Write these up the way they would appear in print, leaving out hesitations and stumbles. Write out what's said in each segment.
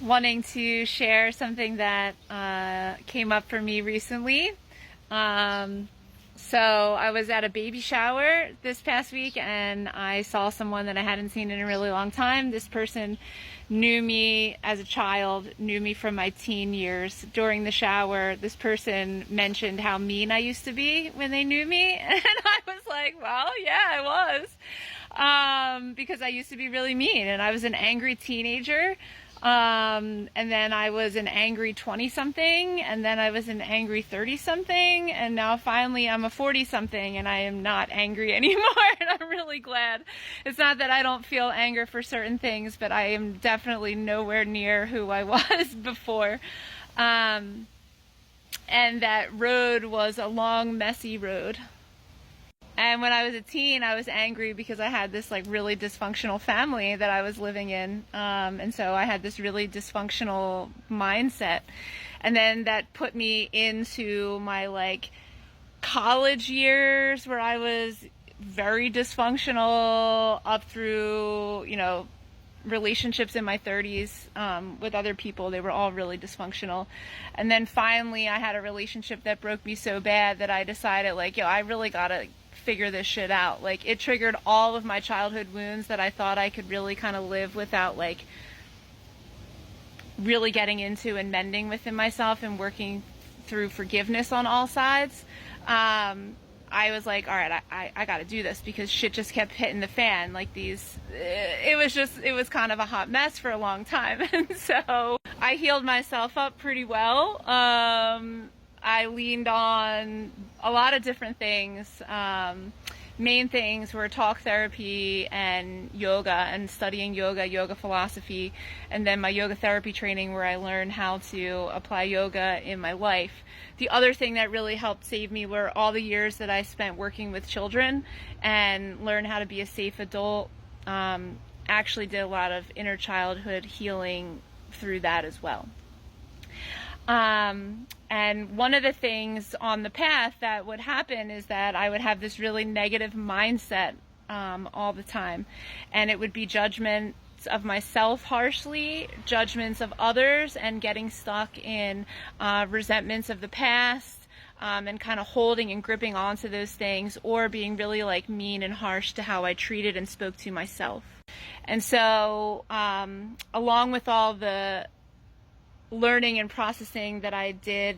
wanting to share something that came up for me recently. Um, so I was at a baby shower this past week and I saw someone that I hadn't seen in a really long time. This person knew me as a child, knew me from my teen years. During the shower, this person mentioned how mean I used to be when they knew me. And I was like, well, yeah, I was. Because I used to be really mean and I was an angry teenager. And then I was an angry 20-something, and then I was an angry 30-something, and now finally I'm a 40-something, and I am not angry anymore, and I'm really glad. It's not that I don't feel anger for certain things, but I am definitely nowhere near who I was before. And that road was a long, messy road. And when I was a teen, I was angry because I had this like really dysfunctional family that I was living in. And so I had this really dysfunctional mindset. And then that put me into my like college years where I was very dysfunctional up through, relationships in my 30s with other people. They were all really dysfunctional. And then finally I had a relationship that broke me so bad that I decided like, I really gotta figure this shit out. Like, it triggered all of my childhood wounds that I thought I could really kind of live without like really getting into and mending within myself and working through forgiveness on all sides. I was like, all right, I got to do this because shit just kept hitting the fan. Like it was kind of a hot mess for a long time. And so I healed myself up pretty well. I leaned on a lot of different things. Main things were talk therapy and yoga and studying yoga philosophy, and then my yoga therapy training where I learned how to apply yoga in my life. The other thing that really helped save me were all the years that I spent working with children and learn how to be a safe adult. Actually did a lot of inner childhood healing through that as well. And one of the things on the path that would happen is that I would have this really negative mindset all the time. And it would be judgments of myself harshly, judgments of others, and getting stuck in resentments of the past, and kind of holding and gripping onto those things, or being really like mean and harsh to how I treated and spoke to myself. And so along with all the learning and processing that I did,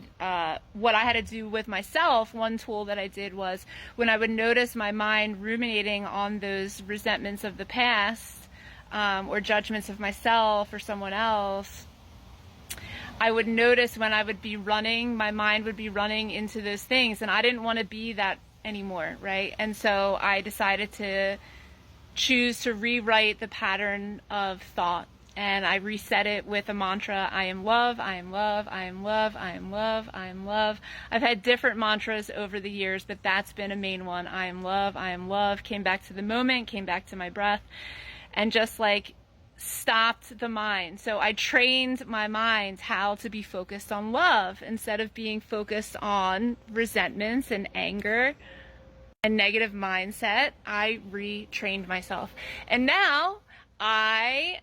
what I had to do with myself, one tool that I did was when I would notice my mind ruminating on those resentments of the past, or judgments of myself or someone else, I would notice when I would be running, my mind would be running into those things, and I didn't want to be that anymore, right? And so I decided to choose to rewrite the pattern of thought. And I reset it with a mantra: I am love, I am love, I am love, I am love, I am love. I've had different mantras over the years, but that's been a main one. I am love, I am love. Came back to the moment, came back to my breath, and just like stopped the mind. So I trained my mind how to be focused on love instead of being focused on resentments and anger and negative mindset. I retrained myself. And now I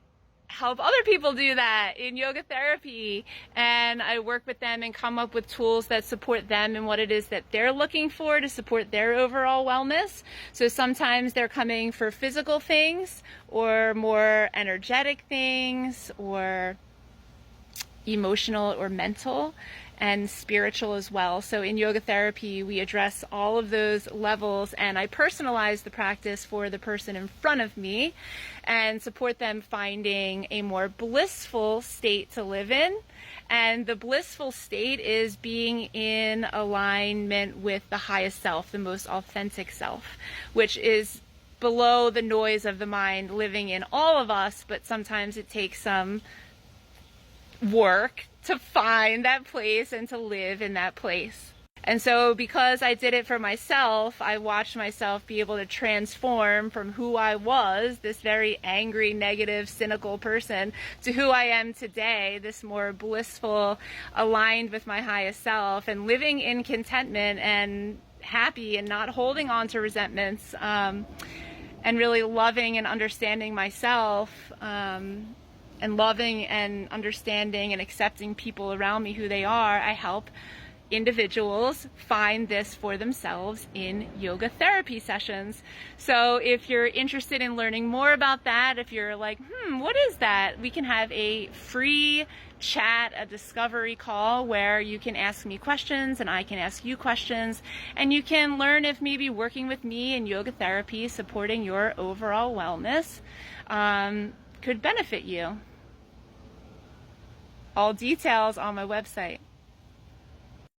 help other people do that in yoga therapy, and I work with them and come up with tools that support them and what it is that they're looking for to support their overall wellness. So sometimes they're coming for physical things or more energetic things or emotional or mental and spiritual as well. So in yoga therapy, we address all of those levels, and I personalize the practice for the person in front of me and support them finding a more blissful state to live in. And the blissful state is being in alignment with the highest self, the most authentic self, which is below the noise of the mind living in all of us, but sometimes it takes some work to find that place and to live in that place. And so because I did it for myself, I watched myself be able to transform from who I was, this very angry, negative, cynical person, to who I am today, this more blissful, aligned with my highest self, and living in contentment and happy and not holding on to resentments, and really loving and understanding myself, and loving and understanding and accepting people around me who they are, I help individuals find this for themselves in yoga therapy sessions. So if you're interested in learning more about that, if you're like, what is that? We can have a free chat, a discovery call where you can ask me questions and I can ask you questions, and you can learn if maybe working with me in yoga therapy, supporting your overall wellness, could benefit you. All details on my website.